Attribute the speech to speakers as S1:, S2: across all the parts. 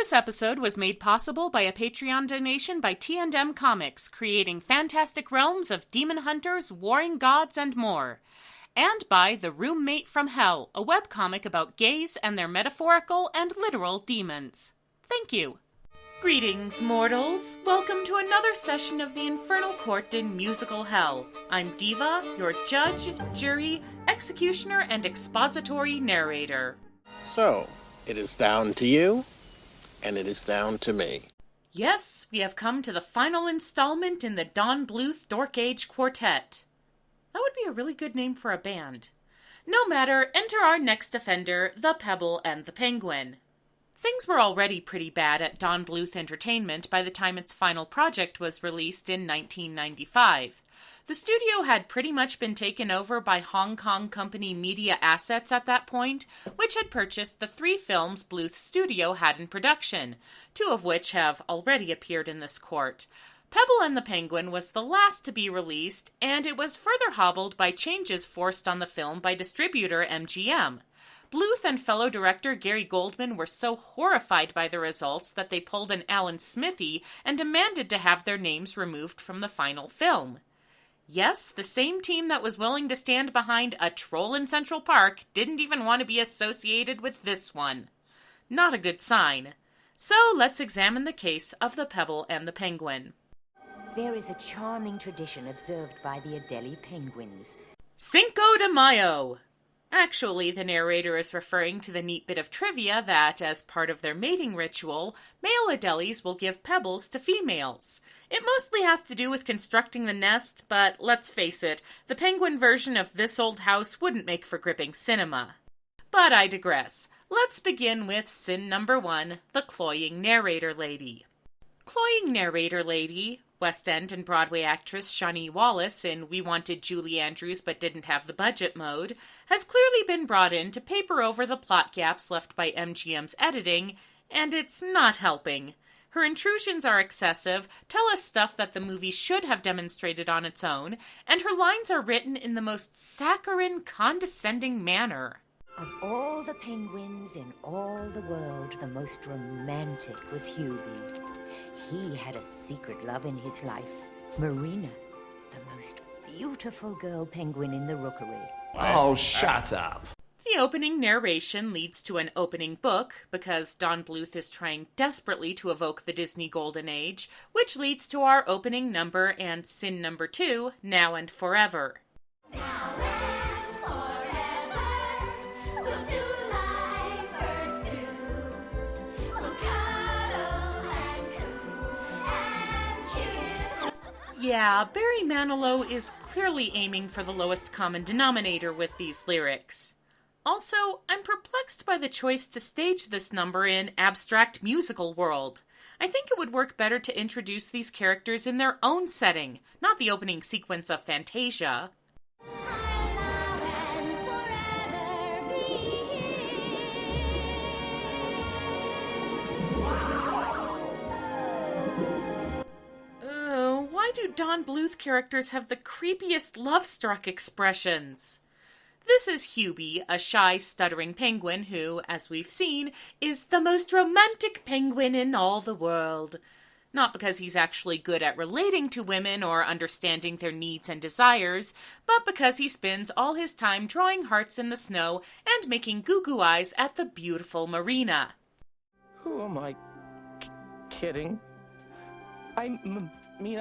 S1: This episode was made possible by a Patreon donation by T&M Comics, creating fantastic realms of demon hunters, warring gods, and more. And by The Roommate from Hell, a webcomic about gays and their metaphorical and literal demons. Thank you. Greetings, mortals. Welcome to another session of the Infernal Court in musical hell. I'm Diva, your judge, jury, executioner, and expository narrator.
S2: So, it is down to you, and it is down to me.
S1: Yes, we have come to the final installment in the Don Bluth Dork Age Quartet. That would be a really good name for a band. No matter, enter our next offender, the Pebble and the Penguin. Things were already pretty bad at Don Bluth Entertainment by the time its final project was released in 1995. The studio had pretty much been taken over by Hong Kong company Media Assets at that point, which had purchased the 3 films Bluth Studio had in production, 2 of which have already appeared in this court. Pebble and the Penguin was the last to be released, and it was further hobbled by changes forced on the film by distributor MGM. Bluth and fellow director Gary Goldman were so horrified by the results that they pulled an Alan Smithee and demanded to have their names removed from the final film. Yes, the same team that was willing to stand behind A Troll in Central Park didn't even want to be associated with this one. Not a good sign. So let's examine the case of the Pebble and the Penguin.
S3: There is a charming tradition observed by the Adelie penguins.
S1: Cinco de Mayo! Actually, the narrator is referring to the neat bit of trivia that, as part of their mating ritual, male Adelies will give pebbles to females. It mostly has to do with constructing the nest, but let's face it, the penguin version of This Old House wouldn't make for gripping cinema. But I digress. Let's begin with sin number 1, the cloying narrator lady. Cloying narrator lady, West End and Broadway actress Shawnee Wallace in We Wanted Julie Andrews But Didn't Have the Budget mode, has clearly been brought in to paper over the plot gaps left by MGM's editing, and it's not helping. Her intrusions are excessive, tell us stuff that the movie should have demonstrated on its own, and her lines are written in the most saccharine, condescending manner.
S3: Of all the penguins in all the world, the most romantic was Hubie. He had a secret love in his life, Marina, the most beautiful girl penguin in the rookery.
S4: Oh, shut up.
S1: The opening narration leads to an opening book, because Don Bluth is trying desperately to evoke the Disney Golden Age, which leads to our opening number and sin number 2, Now and Forever.
S5: Now and forever, we'll do like birds do. We'll cuddle and coo and kiss.
S1: Yeah, Barry Manilow is clearly aiming for the lowest common denominator with these lyrics. Also, I'm perplexed by the choice to stage this number in abstract musical world. I think it would work better to introduce these characters in their own setting, not the opening sequence of Fantasia. Why do Don Bluth characters have the creepiest love-struck expressions? This is Hubie, a shy, stuttering penguin who, as we've seen, is the most romantic penguin in all the world. Not because he's actually good at relating to women or understanding their needs and desires, but because he spends all his time drawing hearts in the snow and making goo-goo eyes at the beautiful Marina.
S4: Who am I kidding? I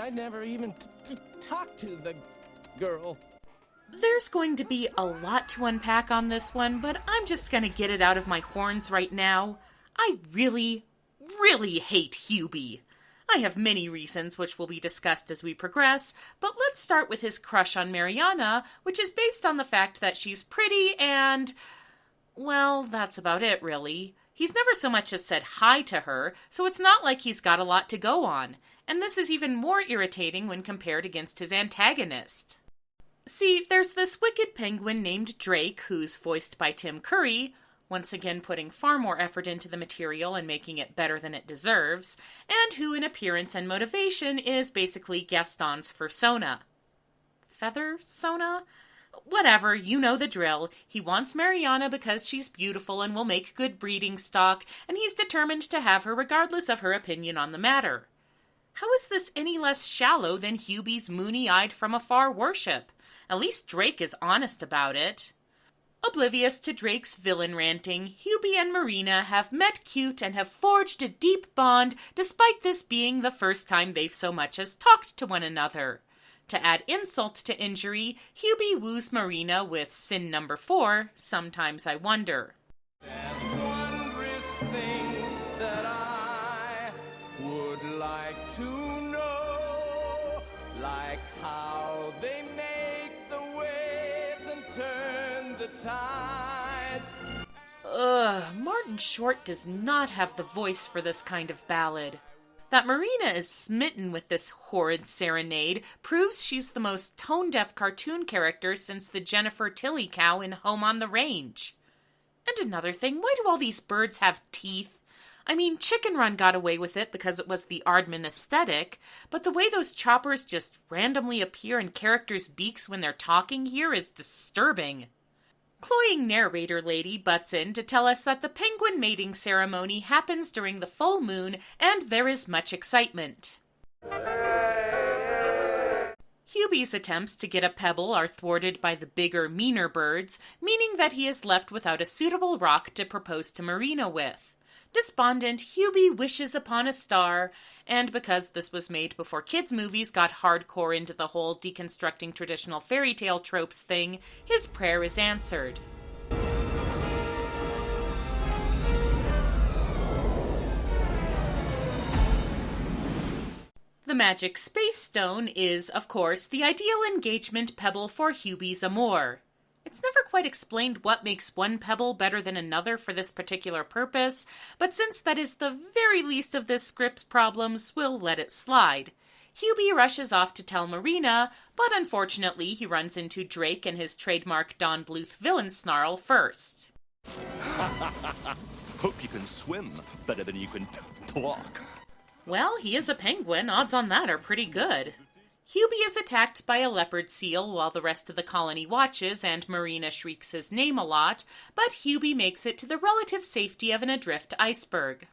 S4: never even talked to the girl.
S1: There's going to be a lot to unpack on this one, but I'm just gonna get it out of my horns right now. I really, really hate Hubie. I have many reasons which will be discussed as we progress, but let's start with his crush on Mariana, which is based on the fact that she's pretty and... well, that's about it, really. He's never so much as said hi to her, so it's not like he's got a lot to go on. And this is even more irritating when compared against his antagonist. See, there's this wicked penguin named Drake, who's voiced by Tim Curry, once again putting far more effort into the material and making it better than it deserves, and who in appearance and motivation is basically Gaston's fursona. Feather Sona? Whatever, you know the drill. He wants Mariana because she's beautiful and will make good breeding stock, and he's determined to have her regardless of her opinion on the matter. How is this any less shallow than Hubie's moony-eyed from afar worship? At least Drake is honest about it. Oblivious to Drake's villain ranting, Hubie and Marina have met cute and have forged a deep bond despite this being the first time they've so much as talked to one another. To add insult to injury, Hubie woos Marina with sin number 4, Sometimes I Wonder.
S4: There's wondrous things that I would like to know, like how they make the waves and turn the tides.
S1: Martin Short does not have the voice for this kind of ballad. That Marina is smitten with this horrid serenade proves she's the most tone-deaf cartoon character since the Jennifer Tilly cow in Home on the Range. And another thing, why do all these birds have teeth? I mean, Chicken Run got away with it because it was the Aardman aesthetic, but the way those choppers just randomly appear in characters' beaks when they're talking here is disturbing. Cloying narrator lady butts in to tell us that the penguin mating ceremony happens during the full moon and there is much excitement. Hubie's attempts to get a pebble are thwarted by the bigger, meaner birds, meaning that he is left without a suitable rock to propose to Marina with. Despondent, Hubie wishes upon a star, and because this was made before kids' movies got hardcore into the whole deconstructing traditional fairy tale tropes thing, his prayer is answered. The magic space stone is, of course, the ideal engagement pebble for Hubie's amour. It's never quite explained what makes one pebble better than another for this particular purpose, but since that is the very least of this script's problems, we'll let it slide. Hubie rushes off to tell Marina, but unfortunately he runs into Drake and his trademark Don Bluth villain snarl first.
S6: Hope you can swim better than you can talk.
S1: Well, he is a penguin, odds on that are pretty good. Hubie is attacked by a leopard seal while the rest of the colony watches and Marina shrieks his name a lot, but Hubie makes it to the relative safety of an adrift iceberg.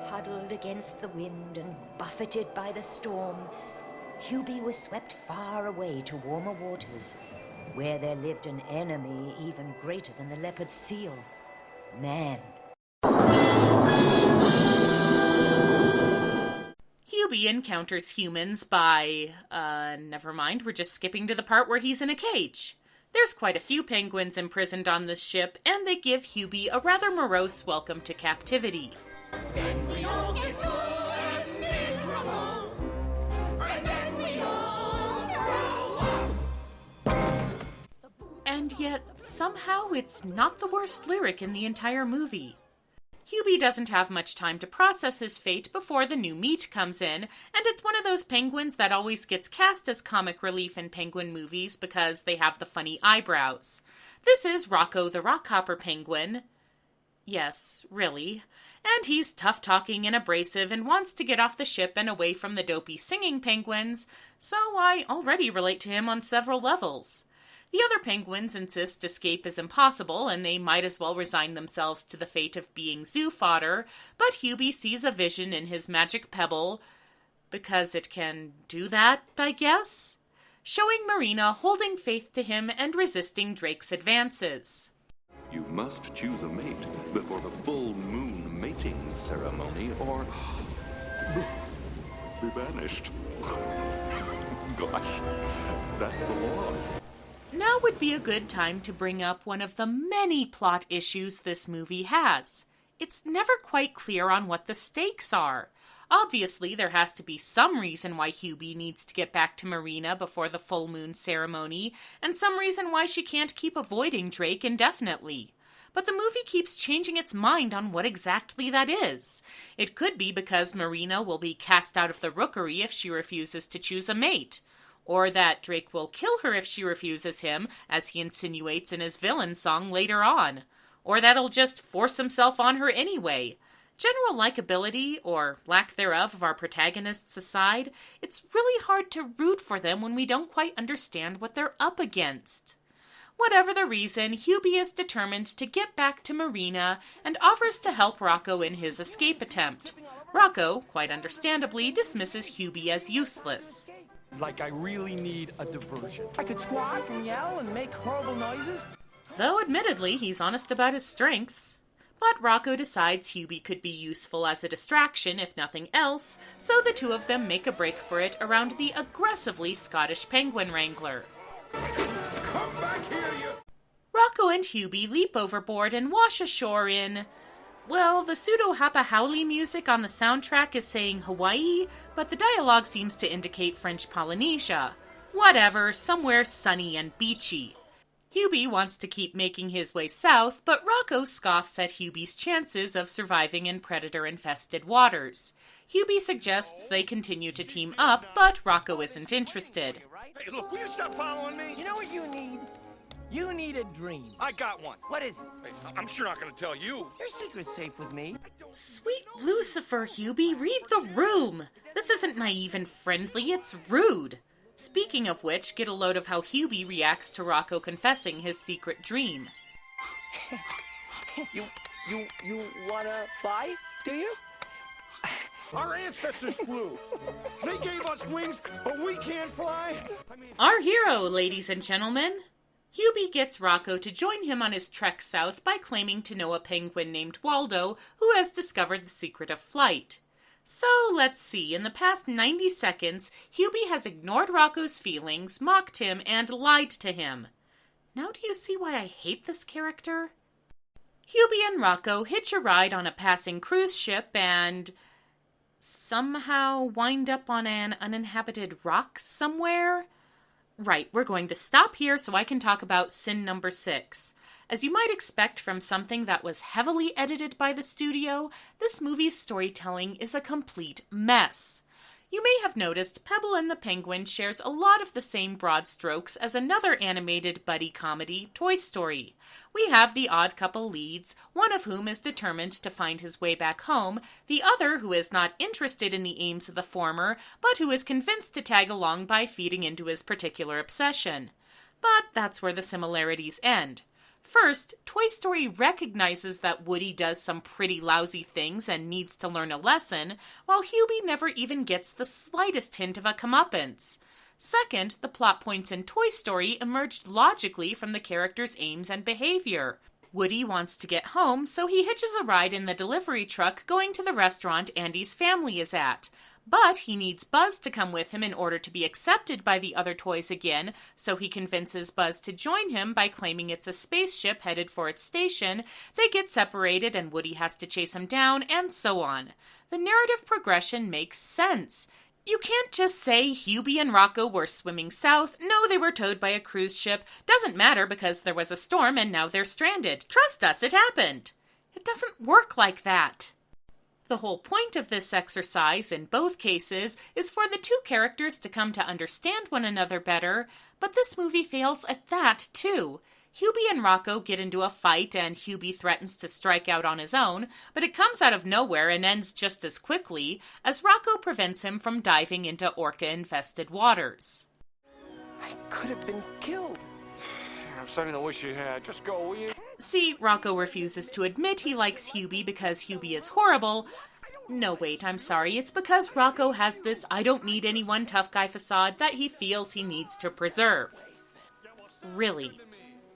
S3: Huddled against the wind and buffeted by the storm, Hubie was swept far away to warmer waters, where there lived an enemy even greater than the leopard seal, man.
S1: Hubie encounters humans by, never mind, we're just skipping to the part where he's in a cage. There's quite a few penguins imprisoned on this ship, and they give Hubie a rather morose welcome to captivity.
S5: Then we all get good and miserable, and then we all throw up.
S1: And yet, somehow, it's not the worst lyric in the entire movie. Hubie doesn't have much time to process his fate before the new meat comes in, and it's one of those penguins that always gets cast as comic relief in penguin movies because they have the funny eyebrows. This is Rocco the Rockhopper Penguin. Yes, really. And he's tough-talking and abrasive and wants to get off the ship and away from the dopey singing penguins, so I already relate to him on several levels. The other penguins insist escape is impossible, and they might as well resign themselves to the fate of being zoo fodder, but Hubie sees a vision in his magic pebble, because it can do that, I guess? Showing Marina holding faith to him and resisting Drake's advances.
S6: You must choose a mate before the full moon mating ceremony, or be banished. Gosh, that's the law.
S1: Now would be a good time to bring up one of the many plot issues this movie has. It's never quite clear on what the stakes are. Obviously, there has to be some reason why Hubie needs to get back to Marina before the full moon ceremony, and some reason why she can't keep avoiding Drake indefinitely. But the movie keeps changing its mind on what exactly that is. It could be because Marina will be cast out of the rookery if she refuses to choose a mate. Or that Drake will kill her if she refuses him, as he insinuates in his villain song later on. Or that he'll just force himself on her anyway. General likability, or lack thereof, of our protagonists aside, it's really hard to root for them when we don't quite understand what they're up against. Whatever the reason, Hubie is determined to get back to Marina and offers to help Rocco in his escape attempt. Rocco, quite understandably, dismisses Hubie as useless.
S4: Like I really need a diversion. I could squawk and yell and make horrible noises.
S1: Though admittedly he's honest about his strengths. But Rocco decides Hubie could be useful as a distraction, if nothing else, so the two of them make a break for it around the aggressively Scottish penguin wrangler.
S4: Come back here, you...
S1: Rocco and Hubie leap overboard and wash ashore in... Well, the pseudo-Hapa-Howley music on the soundtrack is saying Hawaii, but the dialogue seems to indicate French Polynesia. Whatever, somewhere sunny and beachy. Hubie wants to keep making his way south, but Rocco scoffs at Hubie's chances of surviving in predator-infested waters. Hubie suggests they continue to team up, but Rocco isn't interested.
S7: Hey, look, will you stop following me?
S4: You know what you need? You need a dream.
S7: I got one.
S4: What is it?
S7: Hey, I'm sure not gonna tell you.
S4: Your secret's safe with me.
S1: Sweet Lucifer, Hubie, read the room! This isn't naive and friendly, it's rude. Speaking of which, get a load of how Hubie reacts to Rocco confessing his secret dream.
S4: You wanna fly? Do you?
S7: Our ancestors flew. They gave us wings, but we can't fly.
S1: Our hero, ladies and gentlemen. Hubie gets Rocco to join him on his trek south by claiming to know a penguin named Waldo who has discovered the secret of flight. So, let's see, in the past 90 seconds, Hubie has ignored Rocco's feelings, mocked him, and lied to him. Now do you see why I hate this character? Hubie and Rocco hitch a ride on a passing cruise ship and... somehow wind up on an uninhabited rock somewhere? Right, we're going to stop here so I can talk about sin number 6. As you might expect from something that was heavily edited by the studio, this movie's storytelling is a complete mess. You may have noticed Pebble and the Penguin shares a lot of the same broad strokes as another animated buddy comedy, Toy Story. We have the odd couple leads, one of whom is determined to find his way back home, the other who is not interested in the aims of the former, but who is convinced to tag along by feeding into his particular obsession. But that's where the similarities end. First, Toy Story recognizes that Woody does some pretty lousy things and needs to learn a lesson, while Hubie never even gets the slightest hint of a comeuppance. Second, the plot points in Toy Story emerged logically from the character's aims and behavior. Woody wants to get home, so he hitches a ride in the delivery truck going to the restaurant Andy's family is at. But he needs Buzz to come with him in order to be accepted by the other toys again, so he convinces Buzz to join him by claiming it's a spaceship headed for its station. They get separated and Woody has to chase him down, and so on. The narrative progression makes sense. You can't just say Hubie and Rocco were swimming south, no, they were towed by a cruise ship, doesn't matter because there was a storm and now they're stranded. Trust us, it happened. It doesn't work like that. The whole point of this exercise, in both cases, is for the two characters to come to understand one another better, but this movie fails at that, too. Hubie and Rocco get into a fight, and Hubie threatens to strike out on his own, but it comes out of nowhere and ends just as quickly, as Rocco prevents him from diving into orca-infested waters.
S4: I could have been killed.
S7: I'm starting to wish you had. Just go, will you?
S1: See, Rocco refuses to admit he likes Hubie because Hubie is horrible. No, wait, I'm sorry. It's because Rocco has this I don't need anyone tough guy facade that he feels he needs to preserve. Really.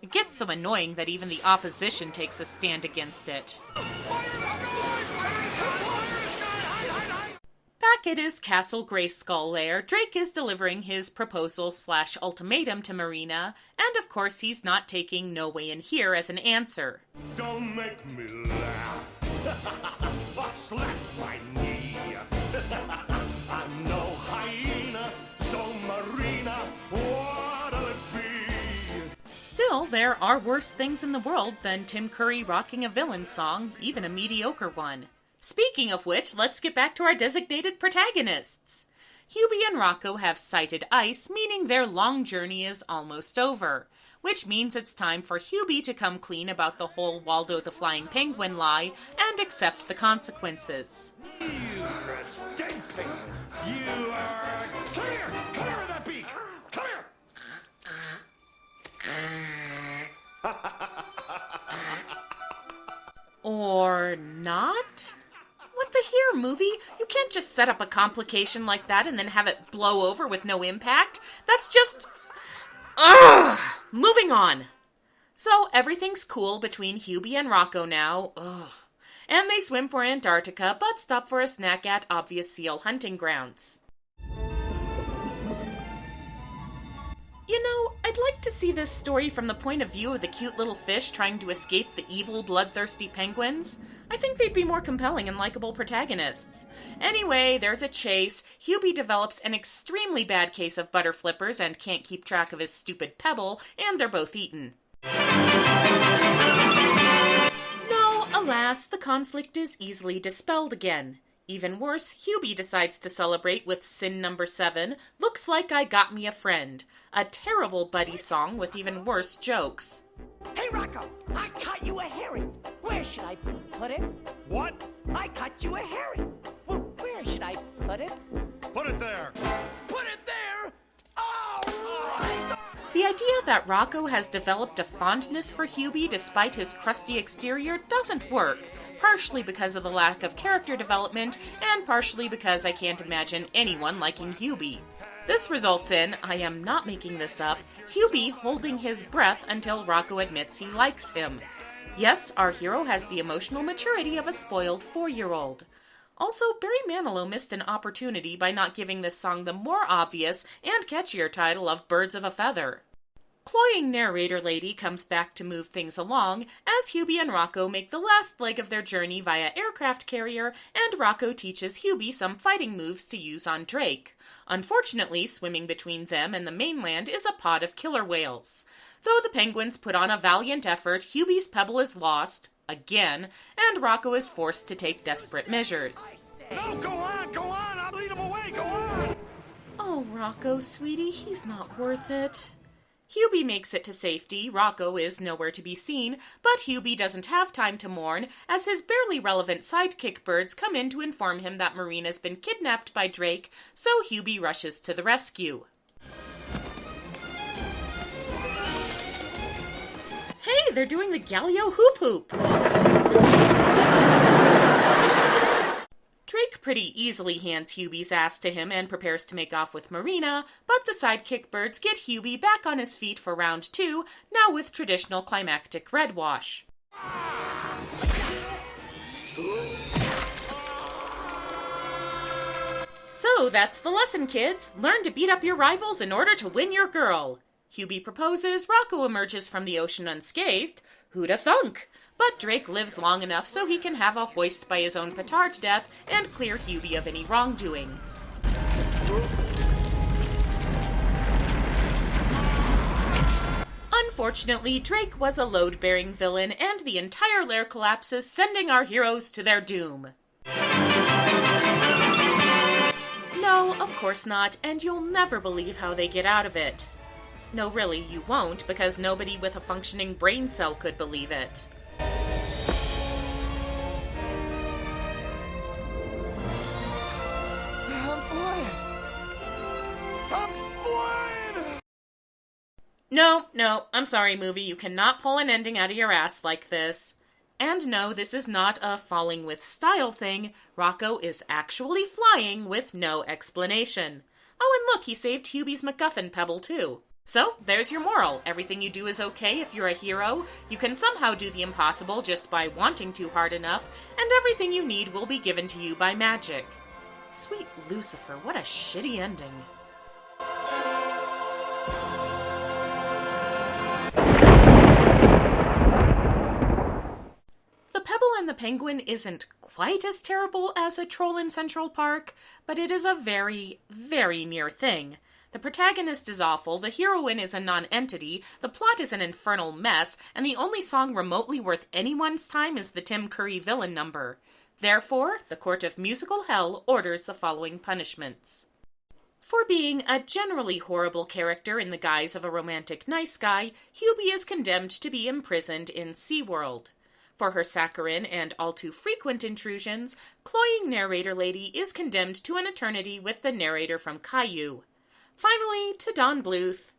S1: It gets so annoying that even the opposition takes a stand against it. Back at his Castle Grayskull lair, Drake is delivering his proposal/ultimatum to Marina, and of course he's not taking no way in here as an answer.
S8: Don't make me laugh. Or slap my knee. I'm no hyena, so Marina, what'll it be?
S1: Still, there are worse things in the world than Tim Curry rocking a villain song, even a mediocre one. Speaking of which, let's get back to our designated protagonists. Hubie and Rocco have sighted ice, meaning their long journey is almost over, which means it's time for Hubie to come clean about the whole Waldo the Flying Penguin lie and accept the consequences.
S8: You dead penguin. You are clear! Clear of that beak! Clear!
S1: Or not? What the here, movie? You can't just set up a complication like that and then have it blow over with no impact. That's just... Ugh! Moving on. So everything's cool between Hubie and Rocco now. Ugh. And they swim for Antarctica, but stop for a snack at obvious seal hunting grounds. You know, I'd like to see this story from the point of view of the cute little fish trying to escape the evil, bloodthirsty penguins. I think they'd be more compelling and likable protagonists. Anyway, there's a chase. Hubie develops an extremely bad case of butter flippers and can't keep track of his stupid Pebble, and they're both eaten. No, alas, the conflict is easily dispelled again. Even worse, Hubie decides to celebrate with sin number 7, Looks Like I Got Me a Friend, a terrible buddy song with even worse jokes.
S5: Hey, Rocco, I caught you a herring. Where should I put it?
S7: What?
S5: I caught you a herring. Well, where should I put it?
S7: Put it there.
S5: Put it there? All right!
S1: The idea that Rocco has developed a fondness for Hubie despite his crusty exterior doesn't work, partially because of the lack of character development, and partially because I can't imagine anyone liking Hubie. This results in, I am not making this up, Hubie holding his breath until Rocco admits he likes him. Yes, our hero has the emotional maturity of a spoiled 4-year-old. Also, Barry Manilow missed an opportunity by not giving this song the more obvious and catchier title of Birds of a Feather. Cloying narrator lady comes back to move things along as Hubie and Rocco make the last leg of their journey via aircraft carrier, and Rocco teaches Hubie some fighting moves to use on Drake. Unfortunately, swimming between them and the mainland is a pod of killer whales. Though the penguins put on a valiant effort, Hubie's Pebble is lost, again, and Rocco is forced to take desperate measures.
S7: No, go on, I'll lead him away, go on!
S1: Oh, Rocco, sweetie, he's not worth it. Hubie makes it to safety. Rocco is nowhere to be seen, but Hubie doesn't have time to mourn, as his barely relevant sidekick birds come in to inform him that Marina's been kidnapped by Drake, so Hubie rushes to the rescue. Hey, they're doing the Galileo Hoop Hoop! Drake pretty easily hands Hubie's ass to him and prepares to make off with Marina, but the sidekick birds get Hubie back on his feet for round 2, now with traditional climactic red wash. So that's the lesson, kids. Learn to beat up your rivals in order to win your girl. Hubie proposes, Rocco emerges from the ocean unscathed. Who'da thunk? But Drake lives long enough so he can have a hoist by his own petard death and clear Hubie of any wrongdoing. Unfortunately, Drake was a load-bearing villain, and the entire lair collapses, sending our heroes to their doom. No, of course not, and you'll never believe how they get out of it. No, really, you won't, because nobody with a functioning brain cell could believe it. No, I'm sorry, movie, you cannot pull an ending out of your ass like this. And no, this is not a falling with style thing. Rocco is actually flying with no explanation. Oh, and look, he saved Hubie's MacGuffin Pebble, too. So, there's your moral. Everything you do is okay if you're a hero. You can somehow do the impossible just by wanting to hard enough, and everything you need will be given to you by magic. Sweet Lucifer, what a shitty ending. The Pebble and the Penguin isn't quite as terrible as a troll in Central Park, but it is a very, very near thing. The protagonist is awful, the heroine is a non-entity, the plot is an infernal mess, and the only song remotely worth anyone's time is the Tim Curry villain number. Therefore, the Court of Musical Hell orders the following punishments. For being a generally horrible character in the guise of a romantic nice guy, Hubie is condemned to be imprisoned in SeaWorld. For her saccharine and all too frequent intrusions, cloying narrator lady is condemned to an eternity with the narrator from Caillou. Finally, to Don Bluth.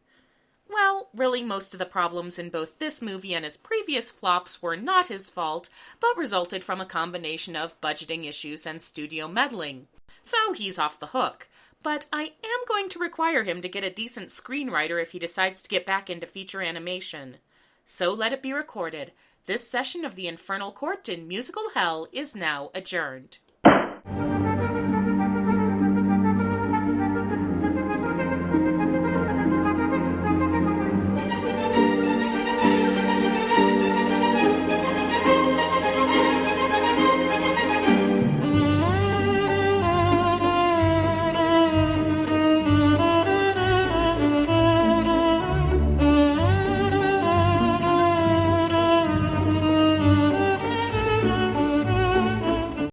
S1: Well, really, most of the problems in both this movie and his previous flops were not his fault, but resulted from a combination of budgeting issues and studio meddling. So he's off the hook. But I am going to require him to get a decent screenwriter if he decides to get back into feature animation. So let it be recorded. This session of the Infernal Court in musical hell is now adjourned.